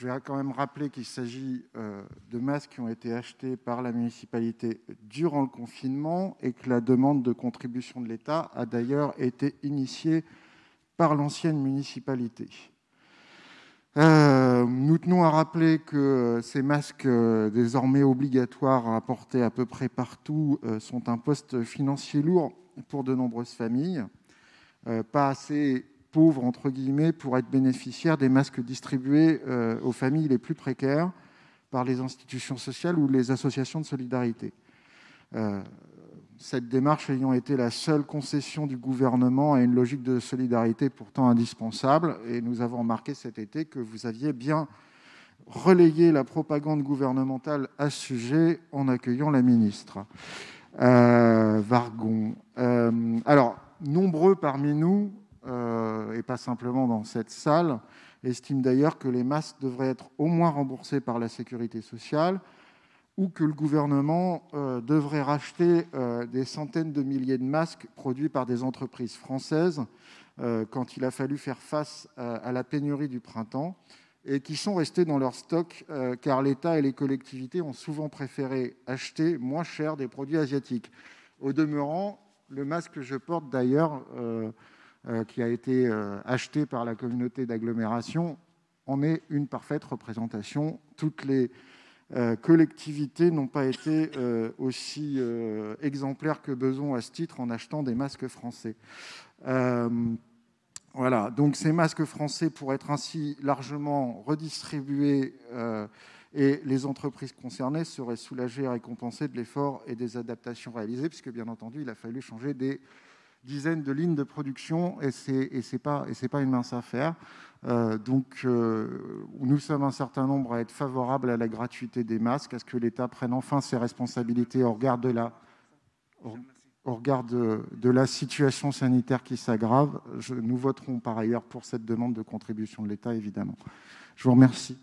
je vais quand même rappeler qu'il s'agit de masques qui ont été achetés par la municipalité durant le confinement et que la demande de contribution de l'État a d'ailleurs été initiée par l'ancienne municipalité. Nous tenons à rappeler que ces masques, désormais obligatoires à porter à peu près partout, sont un poste financier lourd pour de nombreuses familles, pas assez pauvres, entre guillemets, pour être bénéficiaires des masques distribués aux familles les plus précaires par les institutions sociales ou les associations de solidarité. Cette démarche ayant été la seule concession du gouvernement à une logique de solidarité pourtant indispensable, et nous avons remarqué cet été que vous aviez bien relayé la propagande gouvernementale à ce sujet en accueillant la ministre Wargon. Alors, nombreux parmi nous, et pas simplement dans cette salle, estiment d'ailleurs que les masques devraient être au moins remboursés par la sécurité sociale, ou que le gouvernement devrait racheter des centaines de milliers de masques produits par des entreprises françaises quand il a fallu faire face à la pénurie du printemps, et qui sont restés dans leur stock car l'État et les collectivités ont souvent préféré acheter moins cher des produits asiatiques. Au demeurant, le masque que je porte d'ailleurs, qui a été acheté par la communauté d'agglomération, en est une parfaite représentation. Toutes les collectivités n'ont pas été aussi exemplaires que besoin à ce titre en achetant des masques français. Voilà, donc ces masques français pourraient être ainsi largement redistribués et les entreprises concernées seraient soulagées et récompensées de l'effort et des adaptations réalisées, puisque bien entendu, il a fallu changer des dizaines de lignes de production et c'est pas une mince affaire. Donc, nous sommes un certain nombre à être favorables à la gratuité des masques, à ce que l'État prenne enfin ses responsabilités au regard de la situation sanitaire qui s'aggrave. Nous voterons par ailleurs pour cette demande de contribution de l'État, évidemment. Je vous remercie.